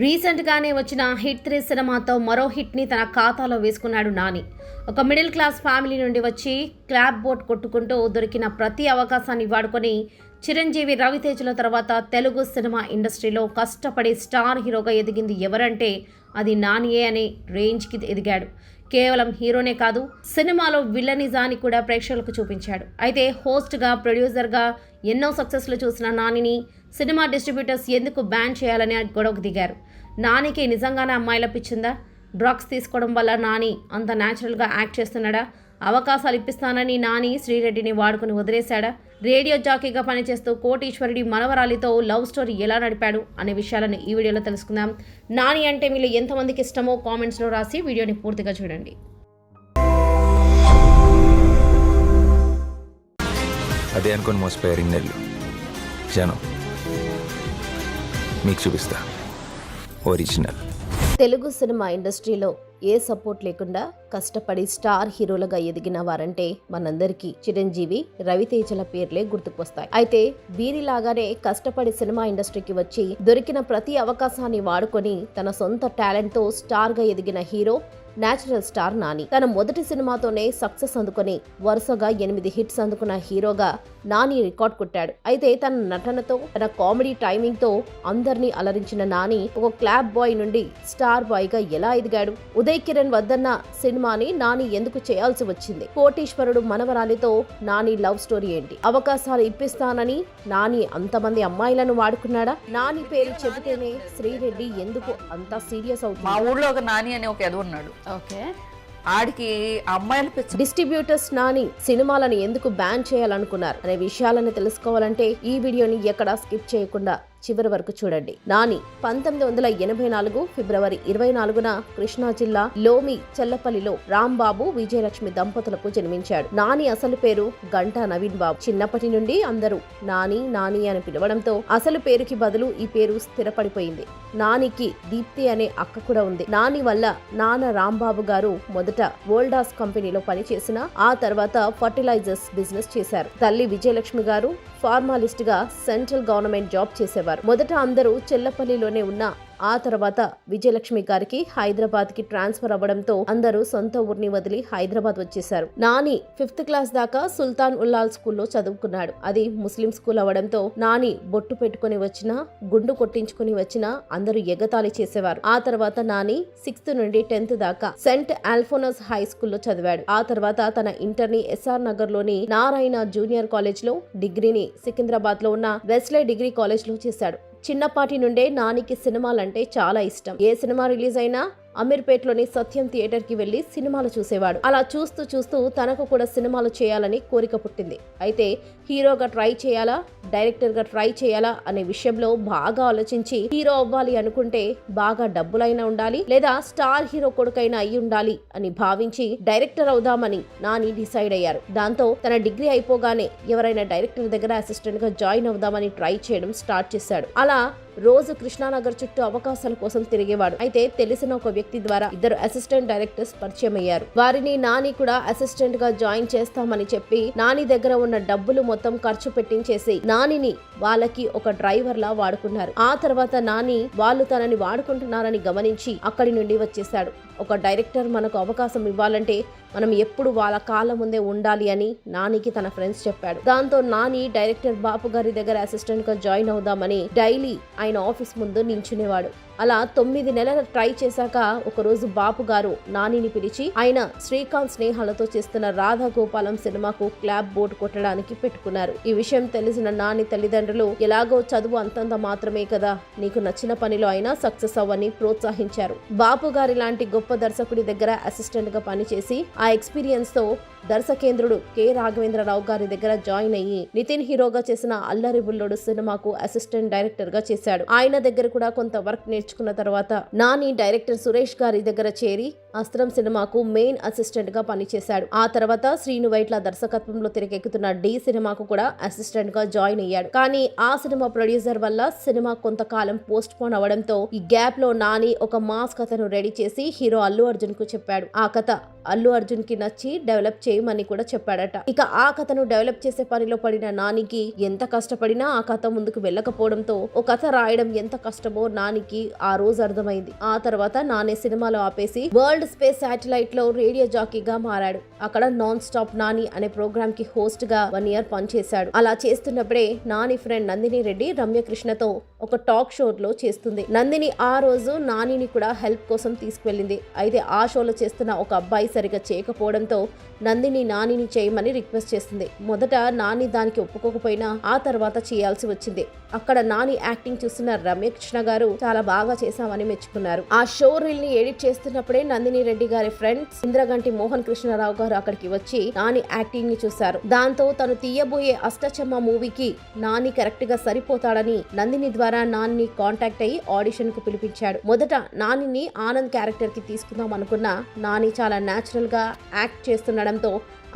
రీసెంట్గానే వచ్చిన హిట్ 3 సినిమాతో మరో హిట్ని తన ఖాతాలో వేసుకున్నాడు నాని. ఒక మిడిల్ క్లాస్ ఫ్యామిలీ నుండి వచ్చి క్లాప్ బోర్డ్ కొట్టుకుంటూ దొరికిన ప్రతి అవకాశాన్ని వాడుకొని చిరంజీవి, రవితేజల తర్వాత తెలుగు సినిమా ఇండస్ట్రీలో కష్టపడి స్టార్ హీరోగా ఎదిగింది ఎవరంటే అది నానియే అనే రేంజ్కి ఎదిగాడు. కేవలం హీరోనే కాదు, సినిమాలో విల్లనిజాన్ని కూడా ప్రేక్షకులకు చూపించాడు. అయితే హోస్ట్గా, ప్రొడ్యూసర్గా ఎన్నో సక్సెస్లు చూసిన నానిని సినిమా డిస్ట్రిబ్యూటర్స్ ఎందుకు బ్యాన్ చేయాలని గొడవకు దిగారు. నానికి నిజంగానే అమ్మాయిల పిచ్చిందా? డ్రగ్స్ తీసుకోవడం వల్ల నాని అంత న్యాచురల్గా యాక్ట్ చేస్తున్నాడా? అవకాశాలు ఇప్పిస్తానని నాని శ్రీరెడ్డిని వాడుకుని వదిలేశాడా? రేడియో జాకీగా పనిచేస్తూ కోటీశ్వరుడి మనవరాలితో లవ్ స్టోరీ ఎలా నడిపాడు అనే విషయాలను ఈ వీడియోలో తెలుసుకుందాం. నాని అంటే మీలో ఎంతమందికి ఇష్టమో కామెంట్స్లో రాసి వీడియోని పూర్తిగా చూడండి. అదే అనుకుని మోసపోయారు ఇన్నెళ్ళు జనం. మీకు చూపిస్తా ఒరిజినల్. తెలుగు సినిమా ఇండస్ట్రీలో ఏ సపోర్ట్ లేకుండా కష్టపడి స్టార్ హీరోలుగా ఎదిగిన వారంటే మనందరికీ చిరంజీవి, రవితేజల పేర్లే గుర్తుకొస్తాయి. అయితే వీరిలాగానే కష్టపడి సినిమా ఇండస్ట్రీకి వచ్చి దొరికిన ప్రతి అవకాశాన్ని వాడుకొని తన సొంత టాలెంట్ తో స్టార్ గా ఎదిగిన హీరో నేచురల్ స్టార్ నాని. తన మొదటి సినిమాతోనే సక్సెస్ అందుకొని వరుసగా 8 హిట్స్ అందుకున్న హీరోగా నాని రికార్డ్ కొట్టాడు. అయితే తన నటనతో, తన కామెడీ టైమింగ్ తో అందరినీ అలరించిన నాని ఒక క్లాప్ బాయ్ నుండి స్టార్ బాయ్ గా ఎలా ఎదిగాడు? ఉదయ్ కిరణ్ వద్దన్న సినిమాని నాని ఎందుకు చేయాల్సి వచ్చింది? కోటీశ్వరుడు మనవరాలితో నాని లవ్ స్టోరీ ఏంటి? అవకాశాలు ఇప్పిస్తానని నాని అంతమంది అమ్మాయిలను వాడుకున్నాడా? నాని పేరు చెబితేనే శ్రీరెడ్డి ఎందుకు అంత సీరియస్ అవుతుంది? మా ఊళ్ళో ఒక నాని అనే ఒక ఎదవ ఉన్నాడు. ఓకే, ఆడికి అమ్మాయిల పిచ్చి. డిస్ట్రిబ్యూటర్స్ నాని సినిమాలను ఎందుకు బ్యాన్ చేయాలనుకున్నారు అనే విషయాలను తెలుసుకోవాలంటే ఈ వీడియోని ఎక్కడా స్కిప్ చేయకుండా చివరి వరకు చూడండి. నాని 1984 ఫిబ్రవరి 24న కృష్ణా జిల్లా లోమి చెల్లపల్లిలో రాంబాబు, విజయలక్ష్మి దంపతులకు జన్మించాడు. నాని అసలు పేరు గంటా నవీన్ బాబు. చిన్నప్పటి నుండి అందరూ నాని నాని అని పిలవడంతో అసలు పేరుకి బదులు ఈ పేరు స్థిరపడిపోయింది. నానికి దీప్తి అనే అక్క కూడా ఉంది. నాని వల్ల నాన్న రాంబాబు గారు మొదట వోల్డాస్ కంపెనీలో పనిచేసిన ఆ తర్వాత ఫర్టిలైజర్స్ బిజినెస్ చేశారు. తల్లి విజయలక్ష్మి గారు ఫార్మాలిస్ట్ గా సెంట్రల్ గవర్నమెంట్ జాబ్ చేసేవారు. మొదట అందరూ చెల్లపల్లిలోనే ఉన్న ఆ తర్వాత విజయలక్ష్మి గారికి హైదరాబాద్ కి ట్రాన్స్ఫర్ అవ్వడంతో అందరూ సొంత ఊరిని వదిలి హైదరాబాద్ వచ్చేశారు. నాని 5th క్లాస్ దాకా సుల్తాన్ ఉల్లాల్ స్కూల్లో చదువుకున్నాడు. అది ముస్లిం స్కూల్ అవడంతో నాని బొట్టు పెట్టుకుని వచ్చినా, గుండు కొట్టించుకుని వచ్చినా అందరూ ఎగతాళి చేసేవారు. ఆ తర్వాత నాని 6th నుండి 10th దాకా సెంట్ ఆల్ఫోనస్ హై స్కూల్లో చదివాడు. ఆ తర్వాత తన ఇంటర్ని ఎస్ఆర్ నగర్ లోని నారాయణ జూనియర్ కాలేజ్ లో, డిగ్రీని సికింద్రాబాద్ లో ఉన్న వెస్లే డిగ్రీ కాలేజ్ లో చేశాడు. చిన్నపాటి నుండే నానికి సినిమాలంటే చాలా ఇష్టం. ఏ సినిమా రిలీజ్ అయినా అమీర్పేట్లోని సత్యం థియేటర్ కి వెళ్లి సినిమాలు చూసేవాడు. అలా చూస్తూ చూస్తూ తనకు కూడా సినిమాలు చేయాలని కోరిక పుట్టింది. అయితే హీరోగా ట్రై చేయాలా, డైరెక్టర్ గా ట్రై చేయాలా అనే విషయంలో బాగా ఆలోచించి హీరో అవ్వాలి అనుకుంటే బాగా డబ్బులైనా ఉండాలి, లేదా స్టార్ హీరో కొడుకైనా అయి ఉండాలి అని భావించి డైరెక్టర్ అవుదామని నాని డిసైడ్ అయ్యారు. దాంతో తన డిగ్రీ అయిపోగానే ఎవరైనా డైరెక్టర్ దగ్గర అసిస్టెంట్ గా జాయిన్ అవుదామని ట్రై చేయడం స్టార్ట్ చేశాడు. అలా రోజు కృష్ణానగర్ చుట్టూ అవకాశాల కోసం తిరిగేవాడు. అయితే తెలిసిన ఒక వ్యక్తి ద్వారా 2 అసిస్టెంట్ డైరెక్టర్స్ పరిచయం అయ్యారు. వారిని నాని కూడా అసిస్టెంట్ గా జాయిన్ చేస్తామని చెప్పి నాని దగ్గర ఉన్న డబ్బులు మొత్తం ఖర్చు పెట్టించేసి నానిని వాళ్ళకి ఒక డ్రైవర్ లా వాడుకున్నారు. ఆ తర్వాత నాని వాళ్ళు తనని వాడుకుంటున్నారని గమనించి అక్కడి నుండి వచ్చేశాడు. ఒక డైరెక్టర్ మనకు అవకాశం ఇవ్వాలంటే మనం ఎప్పుడు వాళ్ళ కాళ్ళ ముందే ఉండాలి అని నానికి తన ఫ్రెండ్స్ చెప్పాడు. దాంతో నాని డైరెక్టర్ బాపు గారి దగ్గర అసిస్టెంట్ గా జాయిన్ అవుదామని డైలీ ఆయన ఆఫీస్ ముందు నించునేవాడు. అలా 9 నెలలు ట్రై చేశాక ఒకరోజు బాపు గారు నానిని పిలిచి ఆయన శ్రీకాంత్ స్నేహాలతో చేస్తున్న రాధా గోపాలం సినిమాకు క్లాప్ బోర్డ్ కొట్టడానికి పెట్టుకున్నారు. ఈ విషయం తెలిసిన నాని తల్లిదండ్రులు ఎలాగో చదువు అంతంత మాత్రమే కదా, నీకు నచ్చిన పనిలో అయినా సక్సెస్ అవ్వని ప్రోత్సహించారు. బాపు గారి లాంటి గొప్ప దర్శకుడి దగ్గర అసిస్టెంట్ గా పనిచేసి ఆ ఎక్స్పీరియన్స్ తో దర్శకేంద్రుడు కె రాఘవేంద్రరావు గారి దగ్గర జాయిన్ అయ్యి నితిన్ హీరోగా చేసిన అల్లరి బుల్లోడు సినిమాకు అసిస్టెంట్ డైరెక్టర్ గా చేశాడు. ఆయన దగ్గర కూడా కొంత వర్క్ నేర్చుకున్న తర్వాత నాని డైరెక్టర్ సురేష్ గారి దగ్గర చేరి అస్త్రం సినిమాకు మెయిన్ అసిస్టెంట్ గా పనిచేశాడు. ఆ తర్వాత శ్రీను వైట్ల దర్శకత్వంలో తెరకెక్కుతున్న డి సినిమాకు కూడా అసిస్టెంట్ గా జాయిన్ అయ్యాడు. కానీ ఆ సినిమా ప్రొడ్యూసర్ వల్ల సినిమా కొంతకాలం పోస్ట్ పోన్ అవడంతో ఈ గ్యాప్ లో నాని ఒక మాస్ కథను రెడీ చేసి హీరో అల్లు అర్జున్ కు చెప్పాడు. ఆ కథ అల్లు అర్జున్ కి నచ్చి డెవలప్ చేయమని కూడా చెప్పాడట. ఇక ఆ కథను డెవలప్ చేసే పనిలో పడిన నానికి ఎంత కష్టపడినా ఆ కథ ముందుకు వెళ్ళకపోవడంతో ఓ కథ రాయడం ఎంత కష్టమో నానికి ఆ రోజు అర్థమైంది. ఆ తర్వాత నాని సినిమాలో ఆపేసి వరల్డ్ స్పేస్ శాటిలైట్ లో రేడియో జాకీగా మారాడు. అక్కడ నాన్ స్టాప్ నాని అనే ప్రోగ్రామ్ కి హోస్ట్ గా 1 year పనిచేశాడు. అలా చేస్తున్నప్పుడే నాని ఫ్రెండ్ నందిని రెడ్డి రమ్యకృష్ణతో ఒక టాక్ షోలో చేస్తుంది. నందిని ఆ రోజు నానిని కూడా హెల్ప్ కోసం తీసుకువెళ్ళింది. అయితే ఆ షోలో చేస్తున్న ఒక అబ్బాయి సరిగా చేయకపోవడంతో నందిని నానిని చేయమని రిక్వెస్ట్ చేస్తుంది. మొదట నాని దానికి ఒప్పుకోకపోయినా ఆ తర్వాత చేయాల్సి వచ్చింది. అక్కడ నాని యాక్టింగ్ చూస్తున్న రమ్యకృష్ణ గారు చాలా బాగా చేశామని మెచ్చుకున్నారు. ఆ షో రీల్ ని ఎడిట్ చేస్తున్నప్పుడే నందిని రెడ్డి గారి ఫ్రెండ్స్ ఇంద్రగంటి మోహన్ కృష్ణరావు గారు అక్కడికి వచ్చి నాని యాక్టింగ్ ని చూశారు. దాంతో తను తీయబోయే అష్టచమ్మ మూవీకి నాని కరెక్ట్ గా సరిపోతాడని నందిని ద్వారా నాని కాంటాక్ట్ అయ్యి ఆడిషన్ కు పిలిపించాడు. మొదట నానిని ఆనంద్ క్యారెక్టర్ కి తీసుకుందాం అనుకున్నా నాని చాలా న్యాచురల్ గా యాక్ట్ చేస్తుండడంతో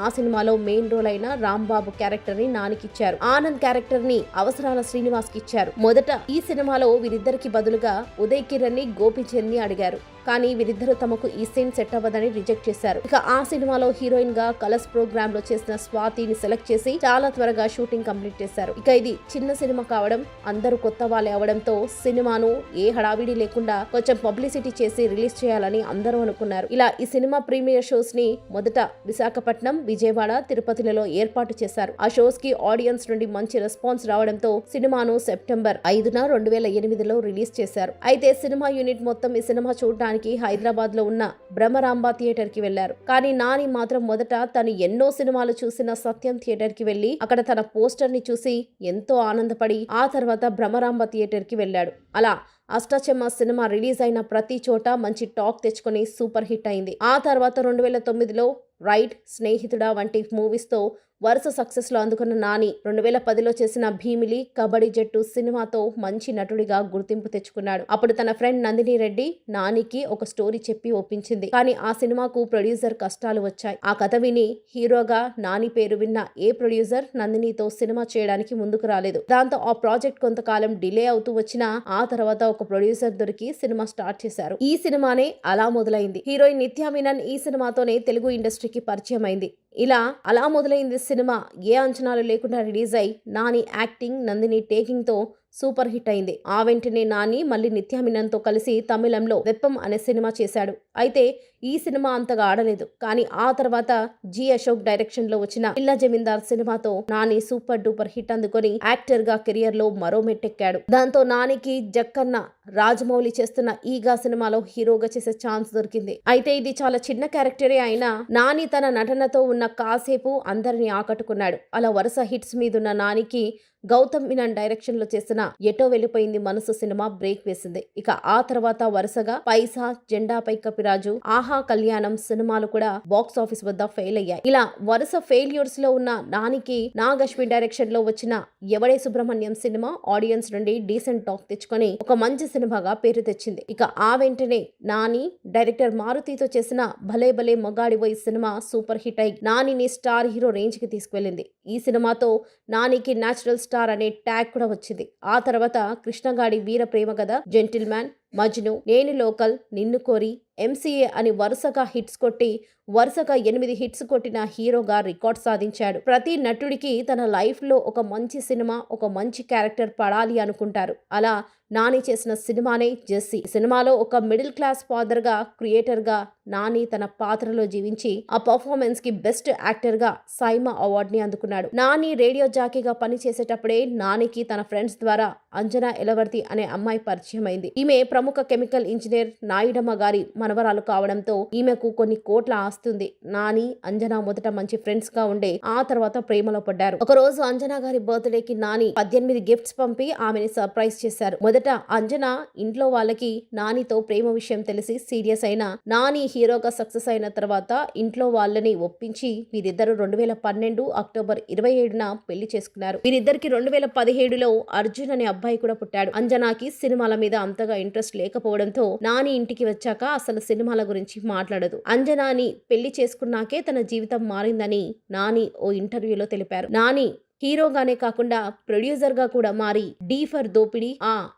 ఆ సినిమాలో మెయిన్ రోల్ అయిన రాంబాబు క్యారెక్టర్ ని నానికిచ్చారు. ఆనంద్ క్యారెక్టర్ ని అవసరాల శ్రీనివాస్ కి ఇచ్చారు. మొదట ఈ సినిమాలో వీరిద్దరికి బదులుగా ఉదయ్ కిరణ్ ని గోపీచంద్ ని అడిగారు. కానీ వీరిద్దరూ తమకు ఈ సీన్ సెట్ అవ్వదని రిజెక్ట్ చేశారు. ఇక ఆ సినిమాలో హీరోయిన్ గా కలర్స్ ప్రోగ్రామ్ లో చేసిన స్వాతిని సెలెక్ట్ చేసి చాలా త్వరగా షూటింగ్ కంప్లీట్ చేశారు. ఇక ఇది చిన్న సినిమా కావడం, అందరూ కొత్త వాళ్ళే అవడంతో సినిమాను ఏ హడావిడి లేకుండా కొంచెం పబ్లిసిటీ చేసి రిలీజ్ చేయాలని అందరూ అనుకున్నారు. ఇలా ఈ సినిమా ప్రీమియర్ షోస్ ని మొదట విశాఖపట్నం, విజయవాడ, తిరుపతిలలో ఏర్పాటు చేశారు. ఆ షోస్ కి ఆడియన్స్ నుండి మంచి రెస్పాన్స్ రావడంతో సినిమాను సెప్టెంబర్ 5న 2008లో రిలీజ్ చేశారు. అయితే సినిమా యూనిట్ మొత్తం ఈ సినిమా చూడడానికి హైదరాబాద్ లో ఉన్న బ్రహ్మరాంబ థియేటర్ కి వెళ్లారు. కానీ నాని మాత్రం మొదట తను ఎన్నో సినిమాలు చూసిన సత్యం థియేటర్ కి వెళ్లి అక్కడ తన పోస్టర్ ని చూసి ఎంతో ఆనందపడి ఆ తర్వాత బ్రహ్మరాంబ థియేటర్ కి వెళ్లాడు. అలా అష్టచమ్మ సినిమా రిలీజ్ అయిన ప్రతి చోట మంచి టాక్ తెచ్చుకొని సూపర్ హిట్ అయింది. ఆ తర్వాత 2009లో రైట్, స్నేహితుడా వంటి మూవీస్ తో వరుస సక్సెస్ లో అందుకున్న నాని 2010లో చేసిన భీమిలి, కబడ్డీ జట్టు సినిమాతో మంచి నటుడిగా గుర్తింపు తెచ్చుకున్నాడు. అప్పుడు తన ఫ్రెండ్ నందిని రెడ్డి నానికి ఒక స్టోరీ చెప్పి ఒప్పించింది. కానీ ఆ సినిమాకు ప్రొడ్యూసర్ కష్టాలు వచ్చాయి. ఆ కథ విని హీరోగా నాని పేరు విన్న ఏ ప్రొడ్యూసర్ నందినితో సినిమా చేయడానికి ముందుకు రాలేదు. దాంతో ఆ ప్రాజెక్ట్ కొంతకాలం డిలే అవుతూ వచ్చినా ఆ తర్వాత ఒక ప్రొడ్యూసర్ దొరికి సినిమా స్టార్ట్ చేశారు. ఈ సినిమానే అలా మొదలైంది. హీరోయిన్ నిత్యా మీనన్ ఈ సినిమాతోనే తెలుగు ఇండస్ట్రీకి పరిచయం అయింది. ఇలా అలా మొదలైంది సినిమా ఏ అంచనాలు లేకుండా రిలీజ్ అయి నాని యాక్టింగ్, నందిని టేకింగ్ తో సూపర్ హిట్ అయింది. ఆ వెంటనే నాని మళ్ళీ నిత్యా మీనన్తో కలిసి తమిళంలో వెప్పం అనే సినిమా చేశాడు. అయితే ఈ సినిమా అంతగా ఆడలేదు. కానీ ఆ తర్వాత జి అశోక్ డైరెక్షన్ లో వచ్చిన పిల్ల జమీందార్ సినిమాతో నాని సూపర్ డూపర్ హిట్ అందుకొని యాక్టర్ గా కెరియర్ లో మరో మెట్టెక్కాడు. దాంతో నానికి జక్కన్న రాజమౌళి చేస్తున్న ఈగా సినిమాలో హీరోగా చేసే ఛాన్స్ దొరికింది. అయితే ఇది చాలా చిన్న క్యారెక్టరే అయినా నాని తన నటనతో ఉన్న కాసేపు అందరినీ ఆకట్టుకున్నాడు. అలా వరుస హిట్స్ మీదున్న నానికి గౌతమ్ మీనన్ డైరెక్షన్ లో చేసిన ఎటో వెళ్ళిపోయింది మనసు సినిమా బ్రేక్ వేసింది. ఇక ఆ తర్వాత వరుసగా పైసా, జెండాపై కపిరాజు, ఆహా కళ్యాణం సినిమాలు కూడా బాక్స్ ఆఫీస్ వద్ద ఫెయిల్ అయ్యాయి. ఇలా వరుస ఫెయిల్యూర్స్ లో ఉన్న నానికి నాగ్ అశ్విన్ డైరెక్షన్ లో వచ్చిన ఎవడే సుబ్రహ్మణ్యం సినిమా ఆడియన్స్ నుండి డీసెంట్ టాక్ తెచ్చుకొని ఒక మంచి సినిమాగా పేరు తెచ్చింది. ఇక ఆ వెంటనే నాని డైరెక్టర్ మారుతితో చేసిన భలే భలే మగాడివో ఈ సినిమా సూపర్ హిట్ అయి నానిని స్టార్ హీరో రేంజ్ కి తీసుకువెళ్ళింది. ఈ సినిమాతో నానికి నేచురల్ స్టార్ అనే ట్యాగ్ కూడా వచ్చింది. ఆ తర్వాత కృష్ణగాడి వీర ప్రేమ కథ, జెంటిల్మ్యాన్, మజ్ను, నేను లోకల్, నిన్ను కోరి, ఎంసీఏ అని వరుసగా హిట్స్ కొట్టి వరుసగా 8 హిట్స్ కొట్టిన హీరోగా రికార్డ్ సాధించాడు. ప్రతి నటుడికి తన లైఫ్ లో ఒక మంచి సినిమా, ఒక మంచి క్యారెక్టర్ పడాలి అనుకుంటారు. అలా నాని చేసిన సినిమానే జెస్సీ. సినిమాలో ఒక మిడిల్ క్లాస్ ఫాదర్ గా, క్రియేటర్ గా నాని తన పాత్రలో జీవించి ఆ పర్ఫార్మెన్స్ కి బెస్ట్ యాక్టర్ గా సైమా అవార్డ్ ని అందుకున్నాడు. నాని రేడియో జాకీగా పనిచేసేటప్పుడే నానికి తన ఫ్రెండ్స్ ద్వారా అంజనా ఎలవర్తి అనే అమ్మాయి పరిచయం అయింది. ఈమె ప్రముఖ కెమికల్ ఇంజనీర్ నాయుడమ్మ గారి మనవరాలు కావడంతో ఈమెకు కొన్ని కోట్ల ఆస్తుంది. నాని, అంజనా మొదట మంచి ఫ్రెండ్స్ గా ఉండే ఆ తర్వాత ప్రేమలో పడ్డారు. ఒక రోజు అంజనా గారి బర్త్డే కి నాని 18 గిఫ్ట్స్ పంపి ఆమెని సర్ప్రైజ్ చేశారు. మొదట అంజనా ఇంట్లో వాళ్ళకి నానితో ప్రేమ విషయం తెలిసి సీరియస్ అయిన నాని హీరోగా సక్సెస్ అయిన తర్వాత ఇంట్లో వాళ్ళని ఒప్పించి వీరిద్దరు 2012 అక్టోబర్ 27న పెళ్లి చేసుకున్నారు. వీరిద్దరికి 2017లో అర్జున్ అనే అబ్బాయి కూడా పుట్టాడు. అంజనాకి సినిమాల మీద అంతగా ఇంట్రెస్ట్ లేకపోవడంతో నాని ఇంటికి వచ్చాక అసలు సినిమాల గురించి మాట్లాడదు. అంజనాని పెళ్లి చేసుకున్నాకే తన జీవితం మారిందని నాని ఓ ఇంటర్వ్యూలో తెలిపారు. నాని హీరోగానే కాకుండా ప్రొడ్యూసర్ గా కూడా మారి డీ ఫర్ దోపిడి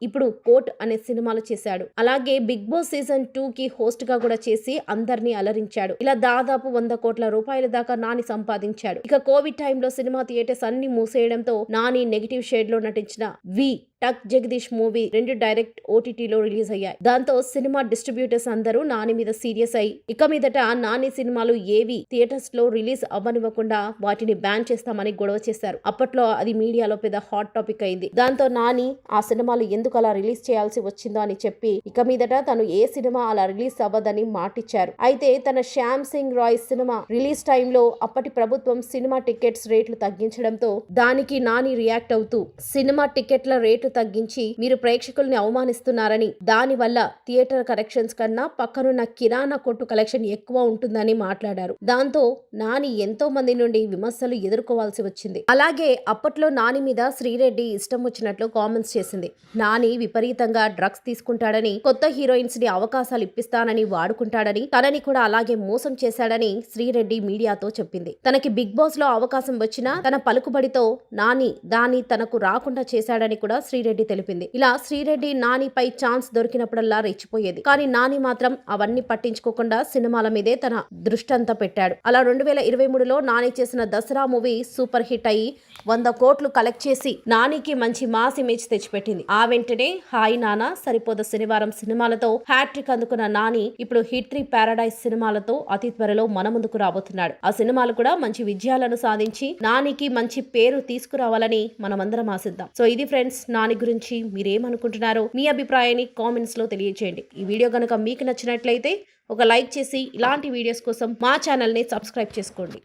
ఇప్పుడు కోర్ట్ అనే సినిమాలు చేశాడు. అలాగే బిగ్ బాస్ సీజన్ 2 కి హోస్ట్ గా కూడా చేసి అందరినీ అలరించాడు. ఇలా దాదాపు 100 కోట్ల రూపాయల దాకా నాని సంపాదించాడు. ఇక కోవిడ్ టైంలో సినిమా థియేటర్స్ అన్ని మూసేయడంతో నాని నెగిటివ్ షేడ్ లో నటించిన టక్ జగదీష్ మూవీ 2 డైరెక్ట్ ఓటీటీలో రిలీజ్ అయ్యాయి. దాంతో సినిమా డిస్ట్రిబ్యూటర్స్ అందరూ నాని మీద సీరియస్ అయ్యి ఇక మీదట నాని సినిమాలు ఏవి థియేటర్స్ లో రిలీజ్ అవ్వనివ్వకుండా వాటిని బ్యాన్ చేస్తామని గొడవ చేశారు. అప్పట్లో అది మీడియాలో పెద్ద హాట్ టాపిక్ అయింది. దాంతో నాని ఆ సినిమాలు ఎందుకు అలా రిలీజ్ చేయాల్సి వచ్చిందో అని చెప్పి ఇక మీదట తను ఏ సినిమా అలా రిలీజ్ అవ్వదని మాటిచ్చారు. అయితే తన శ్యామ్ సింగ్ రాయ్ సినిమా రిలీజ్ టైంలో అప్పటి ప్రభుత్వం సినిమా టికెట్స్ రేట్లు తగ్గించడంతో దానికి నాని రియాక్ట్ అవుతూ సినిమా టికెట్ల రేటు తగ్గించి మీరు ప్రేక్షకుల్ని అవమానిస్తున్నారని, దాని వల్ల థియేటర్ కలెక్షన్స్ కన్నా పక్కనున్న కిరాణా కొట్టు కలెక్షన్ ఎక్కువ ఉంటుందని మాట్లాడారు. దాంతో నాని ఎంతో మంది నుండి విమర్శలు ఎదుర్కోవాల్సి వచ్చింది. అలాగే అప్పట్లో నాని మీద శ్రీరెడ్డి ఇష్టం వచ్చినట్లు కామెంట్స్ చేసింది. నాని విపరీతంగా డ్రగ్స్ తీసుకుంటాడని, కొత్త హీరోయిన్స్ ని అవకాశాలు ఇప్పిస్తానని వాడుకుంటాడని, తనని కూడా అలాగే మోసం చేశాడని శ్రీరెడ్డి మీడియాతో చెప్పింది. తనకి బిగ్ బాస్ లో అవకాశం వచ్చినా తన పలుకుబడితో నాని దాన్ని తనకు రాకుండా చేశాడని కూడా శ్రీరెడ్డి తెలిపింది. ఇలా శ్రీరెడ్డి నానిపై ఛాన్స్ దొరికినప్పుడల్లా రెచ్చిపోయేది. కానీ నాని మాత్రం అవన్నీ పట్టించుకోకుండా సినిమాల మీదే తన దృష్టంతా పెట్టాడు. అలా 2023లో నాని చేసిన దసరా మూవీ సూపర్ హిట్ అయ్యి 100 కోట్లు కలెక్ట్ చేసి నానికి మంచి మాస్ ఇమేజ్ తెచ్చిపెట్టింది. ఆ వెంటనే హాయ్ నానా, సరిపోద శనివారం సినిమాలతో హ్యాట్రిక్ అందుకున్న నాని ఇప్పుడు హిట్ 3 పారడైజ్ సినిమాలతో అతి త్వరలో మన ముందుకు రాబోతున్నాడు. ఆ సినిమాలు కూడా మంచి విజయాలను సాధించి నానికి మంచి పేరు తీసుకురావాలని మనమందరం ఆశిద్దాం. సో ఇది ఫ్రెండ్స్, నాని గురించి మీరేమనుకుంటున్నారో మీ అభిప్రాయాన్ని కామెంట్స్ లో తెలియజేయండి. ఈ వీడియో కనుక మీకు నచ్చినట్లయితే ఒక లైక్ చేసి ఇలాంటి వీడియోస్ కోసం మా ఛానల్ ని సబ్స్క్రైబ్ చేసుకోండి.